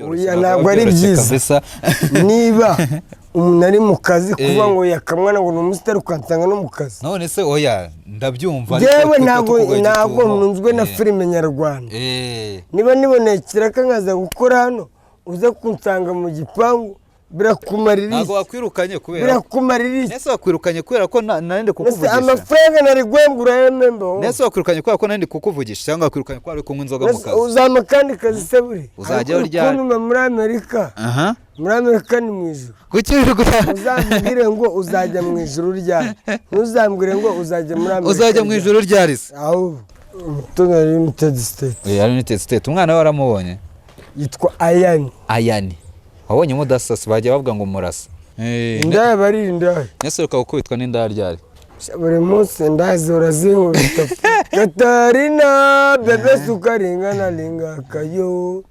Oya ntabwo ari byiza niba umuntu ari mu kazi kuva ngo yakamwana ngo numusitari ukansanga no mu kazi none se oya ndabyumva yewe ntabwo nunzwe na filime nyarwanda niba niboneye kiraka nkaza gukora hano uza kunsanga mu gipangu birakumarira ntabwo wakwirukanye kubera birakumarira nese wakwirukanye kubera ko narinde kukuvugisha amafaranga nari gwembura yemembo nese wakwirukanye kubera ko narinde kukuvugisha cyangwa wakwirukanye kubera ko kunywa inzoga mu kazi uzama kandi kazi seburi uzajya urya muri Amerika muri Amerika ni mu ijuru kuki uzambwire ngo uzajya mu ijuru ryari ntuzambwire ngo uzajya muri Amerika uzajya mu ijuru ryari se aho Tona United State United State umwana we waramubonye yitwa Ayani wabonye mudasasi bajya bavuga ngo murasa indaya bari indaya nese ukabukubitwa n'indaya ryari buri munsi indaya zora zinkubita Katarina bebe sukaringana lingakayo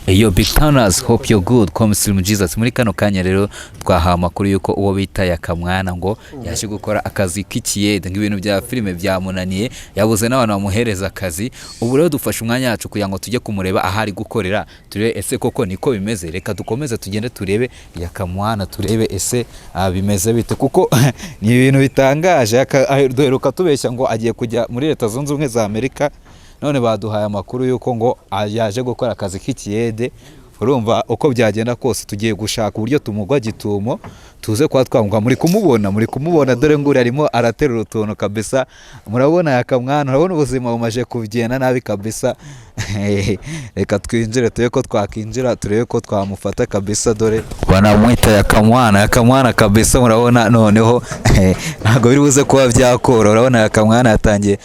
Yo big turners, hope you're good. Kwa Muslim Jesus muri kano kanya rero twahawe amakuru yuko uwo bita Yakamwana ngo yaje gukora akazi k'ikiyede ng'ibintu bya filime byamunaniye yabuze n'abantu bamuhereza akazi. Ubu rero dufashe umwanya wacu kugira ngo tujye kumureba ahari gukorera turebe ese koko niko bimeze. Reka dukomeze tugende turebe Yakamwana turebe ese bimeze bite kuko ni ibintu bitangaje. Duheruka tubeshya ngo agiye kujya muri Leta Zunze Ubumwe za Amerika, none baduhaye amakuru yuko ngo yaje gukora akazi k'ikiyede. Urumva uko byagenda kose tugiye gushaka uburyo tumugwa gitumo tuze kwa twamugwa. Muri kumubona dore nguri arimo araterura utuntu kabisa. Murabona Yakamwana, urabona ubuzima bumaje kugenda nabi kabisa. Reka twinjire turebe ko twakinjira turebe ko twamufata kabisa. Dore banamwita Yakamwana kabisa. Murabona noneho ntago biri buze kuba byakora. Urabona Yakamwana yatangiye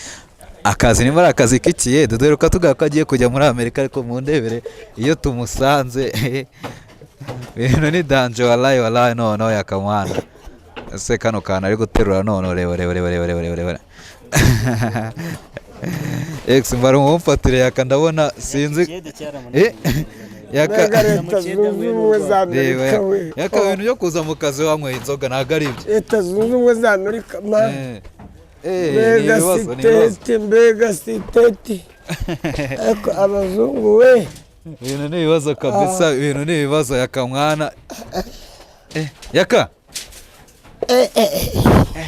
akazi nimara akazi k'ikiyede dore ko tugaka agiye kujya muri Amerika, ariko mu ndebere iyo tumusanze bintu ni danger wallahi no Yakamwana ese kano kana ari guterura none reba ex mbara umfatire yakandabona sinzi yaka ibintu byo kuza mu kazi wanyweye inzoga ntago ari ibyo. Leta Zunze Ubumwe za Amerika mbega siteti ariko abazungu we ibintu ni ibibazo kabisa, ibintu ni ibibazo Yakamwana.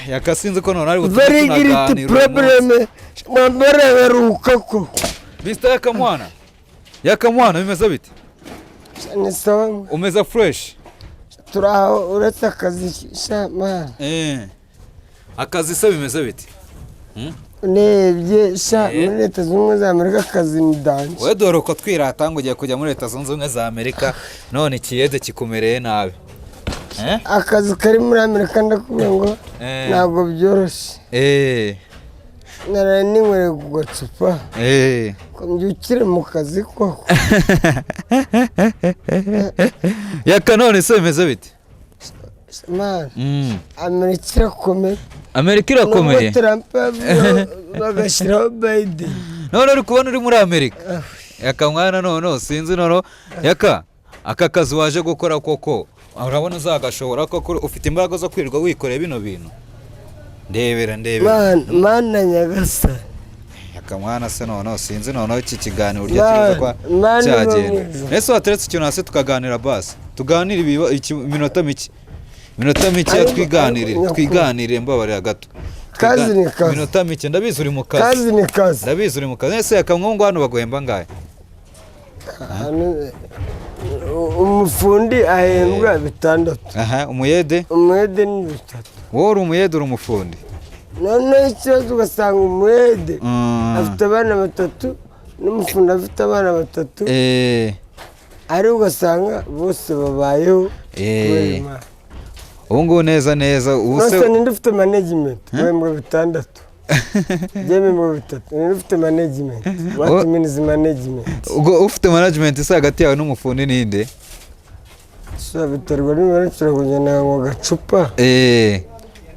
Yaka sinzi ko none ari gutunaganira problem mwambere beruka ko Mr. Yakamwana bimeze bite? Ni sawa, umeze fresh? Turaho uretse akazi shamana akazi se bimeze bite? Nebye muri Leta Zunze Ubumwe za Amerika akazi ni danje. We dore uko twirata ngo ugiye kujya muri Leta Zunze Ubumwe za Amerika none ikiyede kikumereye nabi. Akazi kari muri Amerika ndakubwira ngo ntabwo byoroshye. Nara ninywere kugacupa ko mbyukire mu kazi koko. Yaka none se bimeze bite? Man, Amerika irakomeye. Trump bagashyiraho Biden. None uri kubona uri muri Amerika. Yakamwana none sinzi none Yaka aka kazi waje gukora koko urabona uzagashobora koko ufite imbaraga zo kwirirwa wikoreye bino bintu? Ndebera mana nyagasa Yakamwana se none sinzi none iki kiganiro urya kibaza kwa cyagenda. Ese wateretse ikintu hasi tukaganira basi tuganira iminota mike twiganirire mbabarira gato. Kazi ni kazi. Minota mike ndabizi uri mu kazi. Kazi ni kazi. Ndabizi uri mu kazi. Ese Yakamwana hano baguhemba ngahe? Umufundi ahembwa 6. Umuyede ni 3. Wowe uri umuyede uri umufundi? None ikibazo ugasanga umuyede afite abana 3 n'umufundi afite abana 3 ari ugasanga bose babayeho. Ubu ngubu neza ubuse ninde ufite management wembwa 6 Jeme mu 3 ninde ufite management what means management ubwo ufite management isa hagati yawe n'umufundi ninde? So biterwa n'imyandikire kugena ngo gacupa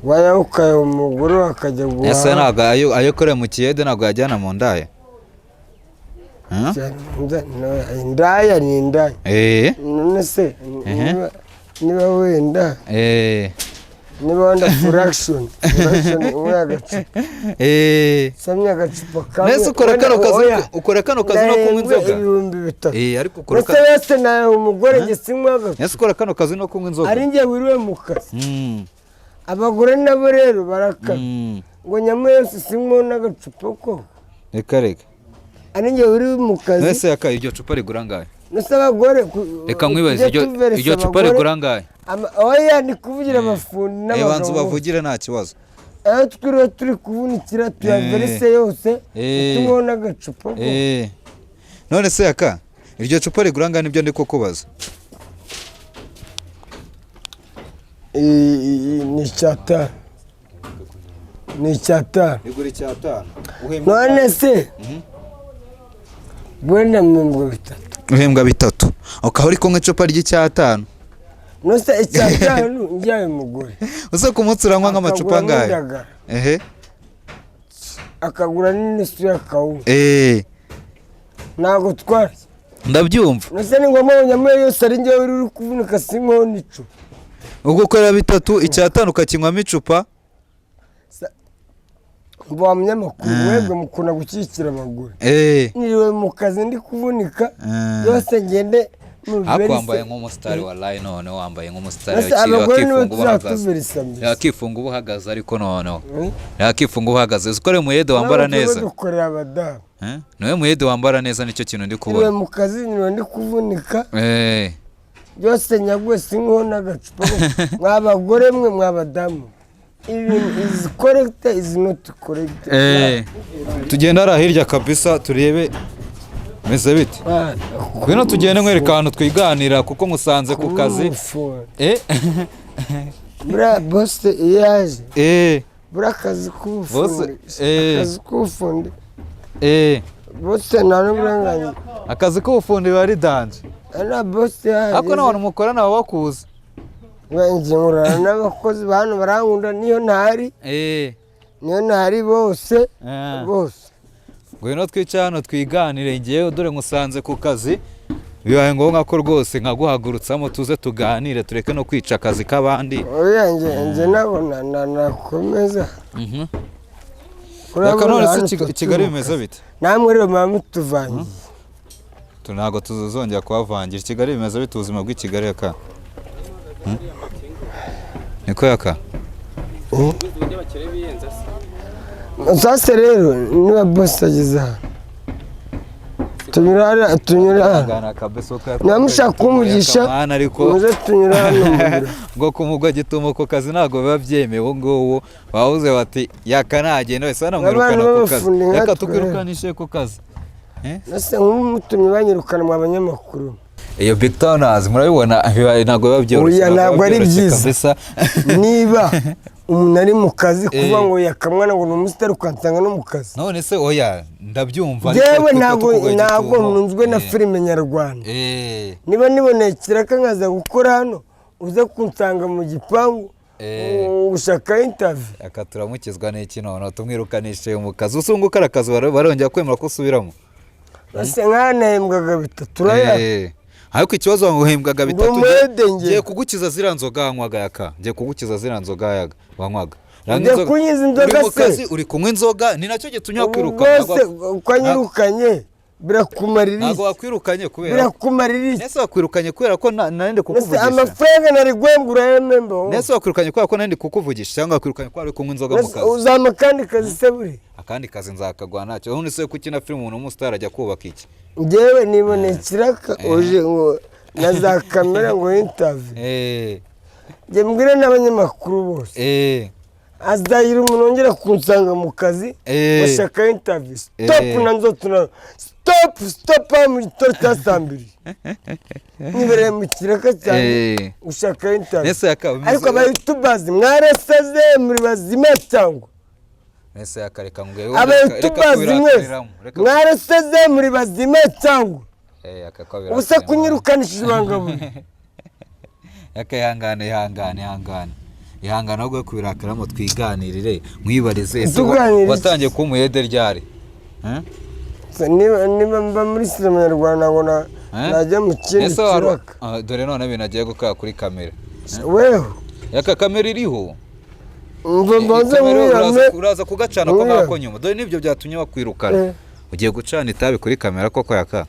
waya ukayo umuguru akajya guha. Ese ntago ayo kore mu kiyede ntago yajyana mu ndaya? Indaya ni indaya. None se niba wenda niba wenda fraction umwe agacupa samya agacupa kamwe nese ukora kano kazi no kunywa inzoga ibihumbi 3 ariko ukora kano wese nawe umugore gisinywa agacupa nese ukora kano kazi no kunywa inzoga ari ngiye wiriwe mu kazi abagore nabo rero barakara ngo nyamwe yose sinywa n'agacupa ko reka ari ngiye wiriwe mu kazi nese yaka iryo cupa rigura ngahe nese abagore reka nkwibaze iryo cupa rigura ngahe oya ni kuvugira abafundi n'abagabo banzu bavugire nta kibazo twiriwe turi kuvunikira tuyaverise yose tunywa n'agacupa none se yaka iryo cupa rigura ngahe nibyo ndi kukubaza ni icyatanu igura icyatanu none se wenda uhembwa 3 ukaba uri kunywa icupa ry'icyatanu nose icyatanu njyaye mugore uze ku munsi uranywa nk'amacupa angahe akagura n'isu y'akawunga ntabwo twari ndabyumva nose ni ngombwa nyamwe yose ari njyewe uri kuvunika sinywaho n'icupa ubwo ukorera 3 icyatanu ukakinywamo icupa mba munyamakuru mwebwe mukunda gushyigikira abagore niriwe mu kazi ndi kuvunika yose ngende ariko wambaye nk'umusitari wa Rai none wambaye nk'umusitari yakifunga ubuhagaze ariko noneho yakifunga ubuhagaze ukoreye umuyede wambara neza dukorera abadamu niwe muyede wambara neza nicyo kintu ndi kubona niriwe mu kazi niriwe ndi kuvunika byose nyagwe sinywaho n'agacupa mwabagore mwe mwabadamu is correct is not correct tugenda ara hirya kabisa turebe meze bite kwino tugende nkwereka ahantu twiganira kuko musanze ku kazi bra boss yaje bra kazi k'ubufundi boss nta n'uburanganye akazi k'ubufundi bari danje ana boss yaje ako n'abantu mukorana baba bakuzi wenje murana n'abakozi bantu barankunda niyo ntari bose ngwino twica hano twiganire ngewe dore musanze ku kazi bibaye ngombwa ko rwose nkaguhagurutsamo tuze tuganire tureke no kwica akazi k'abandi oya nge nabona nakomeza none se Kigali bimeze bite namwe rero mama tuvangiye ntabwo tuzongera kuhavangira Kigali bimeze bite ubuzima bw'i Kigali yaka niko yaka sasa rero niba boss ageze hano tunyura namushaka kumugisha muze tunyura hano ngo kumugwa gituma ko kazi ntabwo biba byemewe ngo bavuze bati yaka nagenda wese banamwirukana ku kazi yaka tukwirukanishe ku kazi nase nk'umutumye banyirukana mu abanyamakuru iyo Big Towners murabibona ntabwo biba byoroshye ntabwo ari byiza niba umuntu ari mu kazi kuvuga ngo yakamwana ngo ni umusitari ukansanga no mu kazi none se oya ndabyumva yewe ntabwo nunzwe na filime nyarwanda niba niboneye ikiraka nkaza gukora hano uze kunsanga mu gipangu ushaka interview aka turamukizwa n'iki none tumwirukanishe mu kazi usunguka akazi barongera kwemera ko usubiramo base nkanahembwaga 3 turaya ariko ikibazo wamuhembwaga 3 ngiye kugukiza zira nzoga wanywaga yaka ngiye kugukiza zira nzoga yaga wanywaga ngiye kunyiza inzoga se uri kunywa inzoga ni nacyo gitumye wakwiruka kwanyirukanye birakumarira ntabwo wakwirukanye kubera birakumarira nese wakwirukanye kubera ko nandi kukuvugisha amafaranga nari gwembura yemembo nese wakwirukanye kubera ko nandi kukuvugisha cyangwa wakwirukanye kubera kunywa inzoga mu kazi uzama kandi kazi se buri akandi kazi nzakagwa ntacyo ubundi se kukina film umuntu umustar ajya kubaka iki ngewe nibone kiraka uje ngo na za kamera ngo interview nge mbwira n'abanyamakuru bose azayira umuntu ongera kunsanga mu kazi bashaka interview stop nanzo tuna stop mu torta sambiri nibere mu kiraka cyane ushaka interview ariko aba youtubers mwaresaze muri bazima cyangwa nese yakareka ngo aba youtubers mwaresaze muri bazima cyangwa akakabira usa kunyirukanishije bangabo yakayangana ihangana ahubwo kubirakaramo twiganirire mwibarize watangiye kuba umuyede ryari niba mba muri sinema nyarwanda ngo najya mu kindi kiraka dore none binagiye gukora kuri kamera weho yaka kamera iriho uraza kugacana ko ngako nyuma dore nibyo byatumye bakwirukana ugiye gucana itabi kuri kamera koko yaka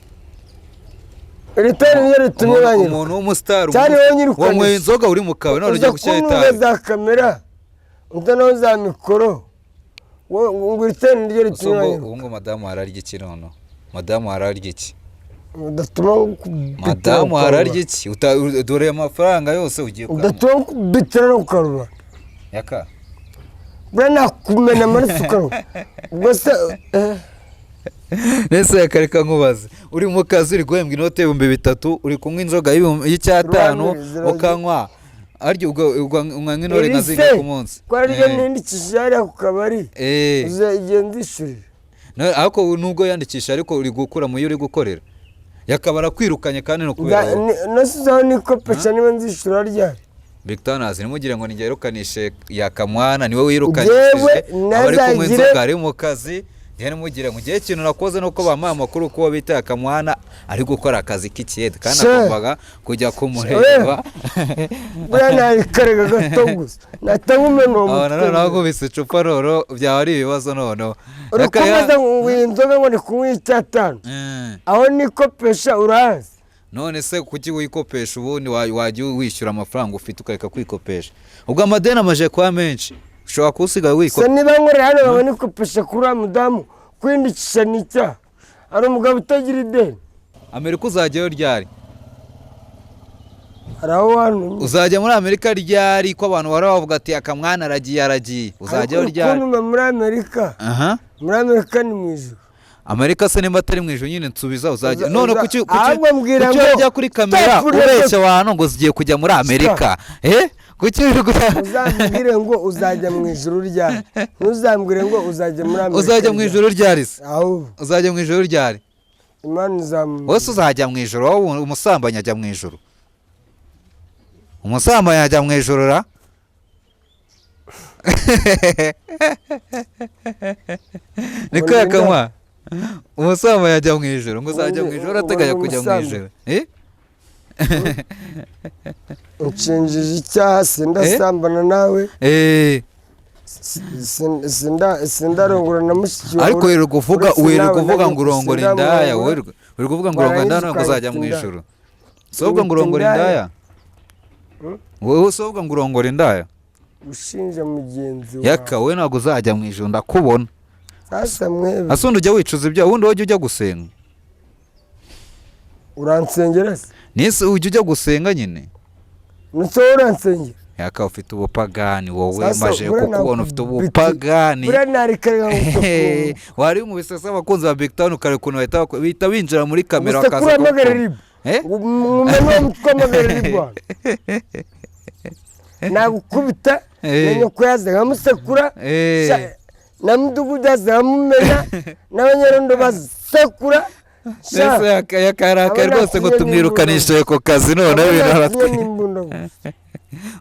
ritari niyo ritumye banyirukana umuntu w'umustar wanywe inzoga uri mu kawe none ugiye gushyira itabi za kamera utanaho za mikoro ngo ritari niyo ritumye banyirukana ngo madamu hararya iki none madamu hararya iki madamu hararya iki dore amafaranga yose ugiye udatuma kubitira no kukarura yaka bura nakumena amaraso ukarura ubwo se nese yakareka nkubaze uri mu kazi uri guhembwa inote y'ibihumbi 3 uri kunywa inzoga y'Icyatanu ukanywa arya unywa nk'intore nka zinga ku munsi ko aryo nindikishije hariya ku kabari uzagenda ishurira ariko nubwo yandikisha ariko uri gukura mu yo uri gukorera yakabara kwirukanye kandi no kubera nasizaho nikopesha niba nzishura ryari Big Tanners nimugire ngo nigerukanishe yakamwana niwe wirukanishije abari kumwe inzoga ari mu kazi yene mugire mu gihe kintu nakoze nuko bamaye amakuru ko bita yakamwana ari gukora akazi k'ikiyede kandi agombaga kujya kumureba bwana ikarega gato gusa natamumena uwo mutwe nago bise icupa roro byaba ari ibibazo noneho urukomeza ngo inzoga ngo ni kunywa Icyatanu aho nikopesha urazi none se kuki wikopesha ubundi wajya wishyura amafaranga ufite ukareka kwikopesha ubwo amadeni amaje kwa menshi ushobora kusiga wikopesha se niba nkore hano babone nikopesha kuri wa mudamu kwindikisha nicya ari umugabo utagira ideni Amerika uzajyayo ryari uzajya muri Amerika ryari ko abantu baravuga ati akamwana aragiye uzajyayo ryari muri Amerika muri Amerika ni mu ijuru Amerika se nimba atari mu ijuru nyine nsubiza uzajya none kuki wajya kuri kamera ubeshya abantu ngo zigiye kujya muri Amerika kuki uzambwire ngo uzajya mu ijuru ryari ntuzambwire ngo uzajya muri Amerika uzajya mu ijuru ryari se uzajya mu ijuru ryari Imana izamu wese uzajya mu ijuru wowe umusambanyi ajya mu ijuru umusambanyi ajya mu ijuru ra niko yakamwa umusambanyi ajya mu ijuru ngo uzajya mu ijuru ateganya kujya mu ijuru ucinjije icyaha sindasambana nawe sindarongora na mushiki wawe ariko uri kuvuga ngo urongora indaya uri kuvuga ngo urongora indaya ngo uzajya mu ijuru sobwa ngo urongora indaya wowe sobwa ngo urongora indaya ushinja mugenzi wawe yaka we ntabwo uzajya mu ijuru ndakubona sasa mwebe asundi ujya wicuza ibyaha ubundi wajya ujya gusenga uransengera se nise ujya ujya gusenga nyine nutso uransengera yaka ufite ubupagani wowe maje kukubona ufite ubupagani wari mu bisasa abakunzi ba Big Town ukare kuntu bahita binjira muri kamera bakaza umumeno mutwamagara riba nagukubita nenyo kuyaza ngamusekura namudugudu azamumena n'abanyarondo basekura nese yakaraka rwose ngo tumwirukanishe ku kazi none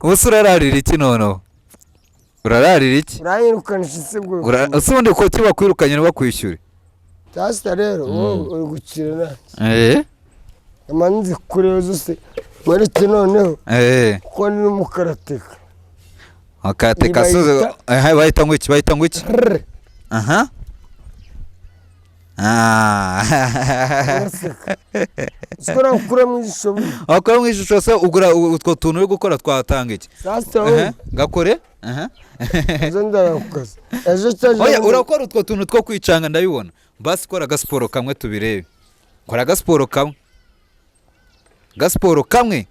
ubuse urararira iki noneho urararira iki uranyirukanisha isebwe usundi ko kiba kwirukanye bakwishyure sasa rero uri gukira nani amanzi kureba zose mwereke noneho kuko ni umukarateka akarateka suze bahita ngo iki aha skora ukura mu ishusho akora mu ishusho se ugura utwo tuntu uri gukora twatanga iki gakore oya urakora utwo tuntu two kwicanga ndabibona basi kora agasiporo kamwe tubirebe kora agasiporo kamwe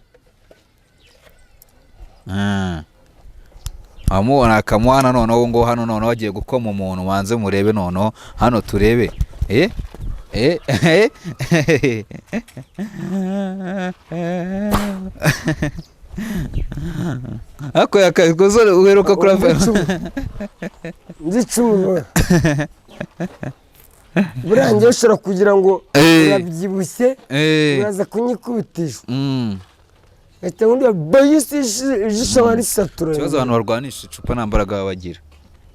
amubona akamwana noneho ngo hano noneho agiye gukoma umuntu wanze murebe noneho hano turebe ako yakagozore uheruka kurava nzicumu burangiye ushobora kugira ngo urabyibushye uraza kunyikubitisha ete undi bayisi ijisho bari satura kibazo abantu barwanisha icupa nta mbaraga bagira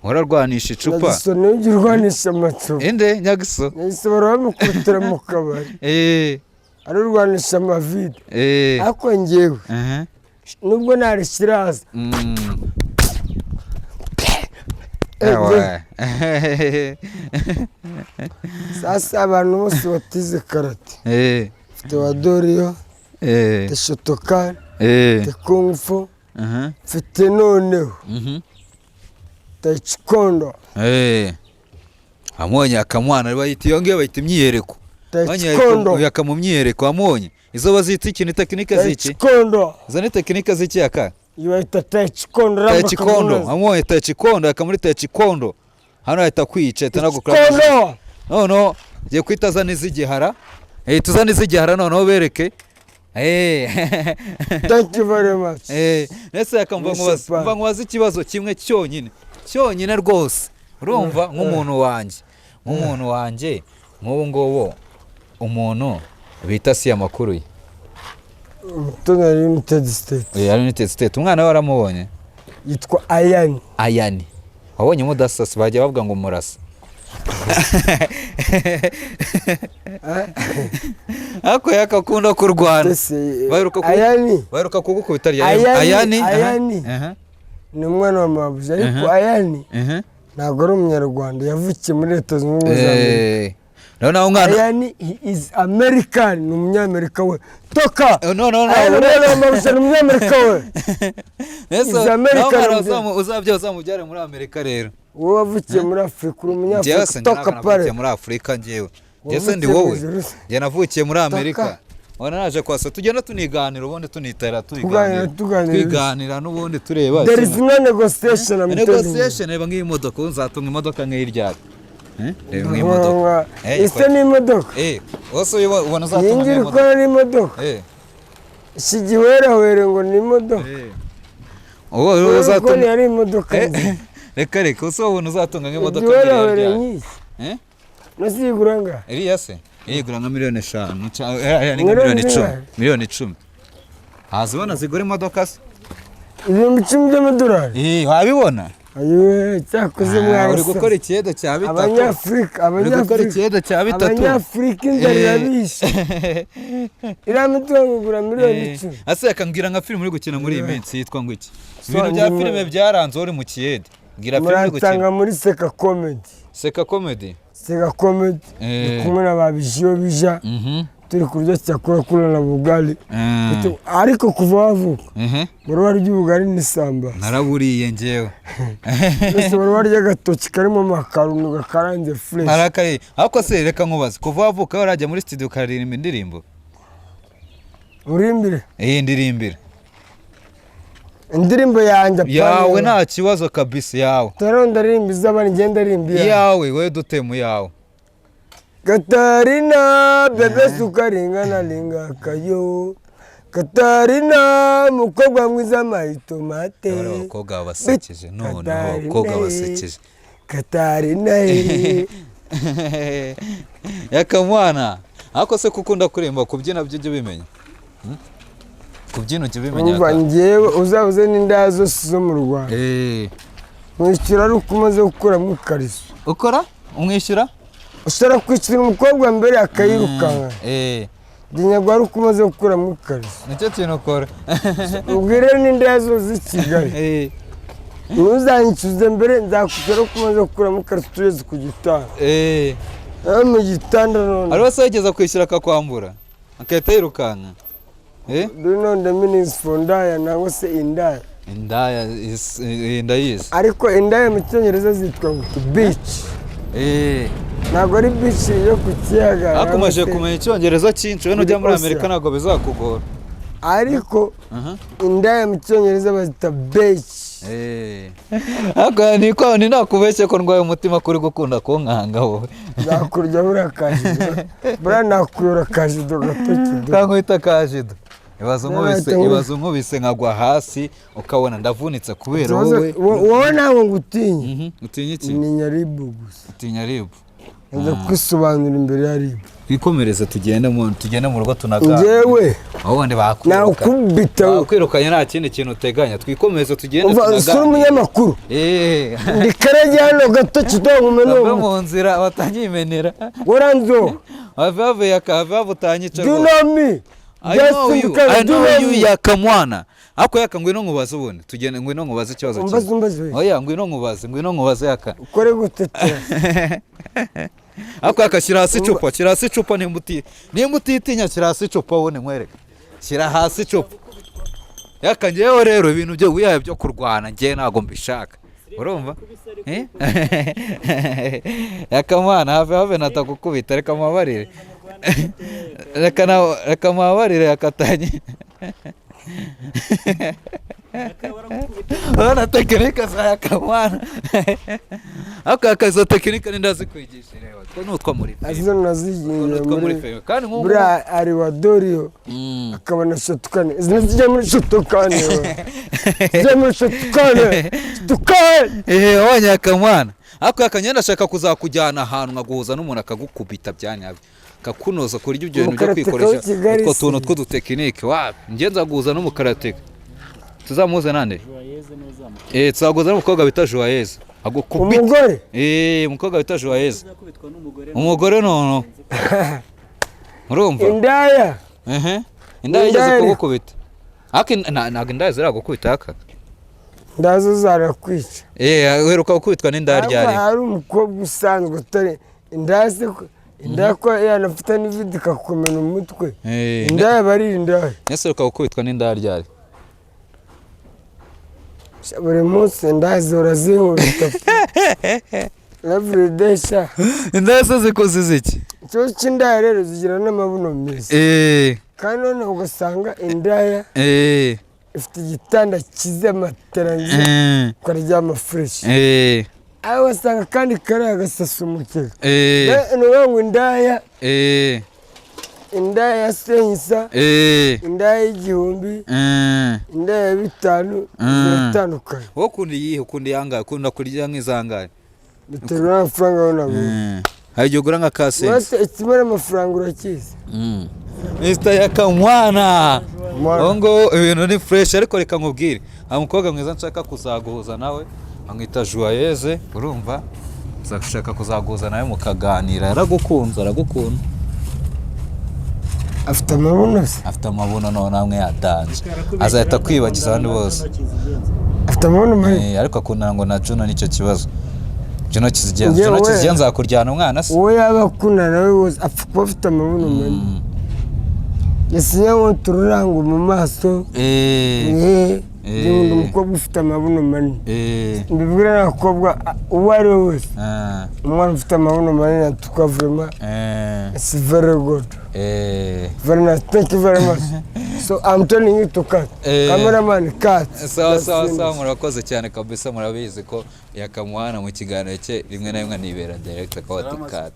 urarwanisha icupa nyagiso n'ujya urwanisha amacupa inde nyagiso bari bamukubitira mu kabari ari urwanisha amavide ariko ngewe nubwo narishyira hasi Sasa abantu bose batize karate mfite wa Dorio mfite Shotokan mfite Kung Fu mfite noneho Taekwondo amonye akamwana bayita iyo ngiyo bayita imyiyereko Taekwondo yakamumyiyereko amonye izo bazita ikintu tekinike ziki izo ni tekinike ziki aka yuwaita Taekwondo amonye Taekwondo akamuri Taekwondo hano ahita kwica tanagukora no je kwitaza nizigihara tuzana izigihara noneho bereke thank you very much nese akamva ngo ikibazo kimwe cyonyine rwose urumva nk'umuntu wanjye nk'ubu ngobo umuntu bita si amakuru ye Tuna United State umwana we waramubonye yitwa Ayani wabonye mudasasi bajya bavuga ngo murasa ako yakakunda kurwana baheruka kugukubita Ayani ni umwana wa mabuja ariko Ayani ntabwo ari umunyarwanda yavukiye muri Leta Zunze Ubumwe za Amerika Ayani is American ni umunyamerika we toka mabuja ni umunyamerika we is American uzabyara muri Amerika rero wowe wavukiye muri Afurika uri umunyafurika toka pare muri Afurika njyewe Jese ndi wowe njye navukiye muri Amerika wana naje kwasa tugenda tuniganira ubundi tunitera twiganira n'ubundi tureba there is no negotiation reba ngiyi modoka uzatunga imodoka nk'iryaka reba ngiyi modoka ise ni imodoka wose ubona uzatunga yingira ko ni imodoka shigiwera ngo ni imodoka wowe uzatunga yari imodoka reka uso ubona uzatunga nk'imodoka nk'iryaka nasiguranga iriya se igura nka miliyoni 5 miliyoni 10 hazibona zigura imodoka se ibihumbi 10 by'amadolari wabibona ayiwe cyakoze mwari uri gukora ikiyedo cya bitatu Abanyafurika inzara irabishe iramutunga miliyoni 10 ase yakambwira nka film uri gukina muri iyi minsi yitwa ngo iki ibintu bya filime byaranze uri mu kiyede ngira film uri gukina muri Seka Comedy kumwe na babijiyo bija turi kurya cyakora kula na bugali ariko kuva wavuka boro warya ubugari n'isamba naraburiye ngewe ese boro warya gatoki karimo amakaruni gakaranze fresh harakari ariko se reka nkubaze kuva wavuka warajya muri studio karirimba indirimbo urimbire indirimbo yanjye yawe nta kibazo kabisa yawe taronda rimbi zabana ngenda rimbi yawe we dutemu yawe Katarina bebe sukaringana linga kayo Katarina mukobwa mwiza mayitomate abakobwa basekeje abakobwa basekeje Katarina yakamwana ako se kukunda kuremba kubyina byo bimenya kubyina cyo bimenya umva ngewe uzabuze n'indazo zo mu Rwanda mwishyura ari ukumaze gukora mu kariso ukora umwishyura ushobora kwishyura umukobwa mbere akayirukanka Dinyagwa ari ukumaze gukora mu kariso nicyo kintu ukora ubwire n'indazo z'i Kigali ntuzanyicuze mbere nzakugera ukumaze gukora mu kariso tugeze ku gitanda mu gitanda none ari wese wageza kwishyura akakwambura akahita yirukanka do you know the meaning for indaya nangwa se indaya indayisi ariko indaya mu cyongereza zitwa beach ntabwo ari beach yo ku kiyaga akomeje kumenya icyongereza cyinshi we nujya muri Amerika ntabwo bizakugora ariko indaya mu cyongereza bazita beach niko ni nakubeshye ko ndwaye umutima kuri gukunda kunkanga wowe nakurya buriya kajido buriya nakuyora kajido gatoki kankwita kajido ibazo nkubise nkagwa hasi ukabona ndavunitse kubera wowe nawe ngutinye utinya iki ni nyaribu gusa utinya ribu nza kwisobanura imbere ya ribu twikomereze tugende mu rugo tunaganira ngewe ubundi bakwirukanye nta kindi kintu uteganya twikomereze tugende tunaganira sura umunyamakuru ndi karage hano gato kitongume n'ubu mu nzira watangiye imenera waranzo have utanyica do you know me I know you yakamwana. Ako yaka ngwino nkubaze ubone. Tugende ngwino nkubaze ikibazo cyawe. Umbaze. Oya ngwino nkubaze yaka. Ukore gutetera. Ako yaka shira hasi icupa nimutitinya shira hasi icupa ubone nkwereke. Shira hasi icupa. Yaka ngewe rero ibintu byo wiyaye byo kurwana ngiye nago mbishaka. Urumva? Yakamwana have natakukubita reka mabarire. Reka mabarire yakatanye. Ana tekinike za Yakamwana. Akazo tekinike nindazi kwigisha rero. Ko nutwa muri. Azizo nazigiye muri fe. Kandi nko bura ari wa Dorio. Akabona shotukane. Zinazije muri shotukane. Wanya Yakamwana. Ako yakanyenda ashaka kuzakujyana ahantu nkaguhuza n'umuntu akagukubita byanyabyo. Kakunoza kuri ibyo bintu byo kwikoresha utwo tuntu tw'udutekinike. Ngiye nzaguhuza n'umukarateka. Tuzamuze nande? Tuzaguhuza n'umukobwa bita Joyeuse. Agukubita. Umugore? Umukobwa bita Joyeuse. Umugore nono. Urumva? Indaya. Indaya igeze kugukubita. Ntabwo indaya ziragukubita aka. Ndazo zarakwica. Uheruka gukubitwa n'indaya ryari? Hari umukobwa usanzwe utari indaya ko yanafite n'ividi kakumena umutwe. Indaya bari indaya. Ese uheruka gukubitwa n'indaya ryari? Buri munsi indaya zihora zinkubita. Every day sha. Indaya se zikoze iki? Cyo cy'indaya rero zigira n'amabuno meza. Kandi none ugasanga indaya ifite igitanda kize matera nje kwaryama fresh. Aho wasanga kandi kare agasasa umukeka. N'uwangu indaya senyisa. Indaya y'igihumbi. Indaya ya 5 ziratandukanye. Wowe ukundi yanga ukunda kurya nk'izangaye. Biterwa n'amafaranga wabona. Hagiye ugura nka kase. Wese ikimara amafaranga urakiza. Mr. Yakamwana. Ngo ibintu ni fresh ariko reka nkubwire. Umukobwa mwiza nshaka kuzaguhuza nawe amwita Joyeuse. Urumva? Nzashaka kuzaguhuza nawe mukaganira. Aragukunda. Afite amabuno se? Afite amabuno none amwe yadanje. Azahita kwibagiza abandi bose. Afite amabuno mari. Ariko akundana ngo na Juno nicyo kibazo. Juno kizigenza kuryana umwana se. Wowe yaba akundana nawe wose apfa kuba afite amabuno mari. Yasinya ngo tururango mu maso. Ndi umukobwa ufite amabuno manini. Mbibwira n'abakobwa uwo ari we wese. Umwana ufite amabuno manini tukavuma. It's very good. Very nice. Thank you very much. So I'm telling you to cut. Cameraman cut. Sawa murakoze cyane kabisa murabizi ko Yakamwana mu kiganiro cye rimwe na rimwe nibera director ko ati cut.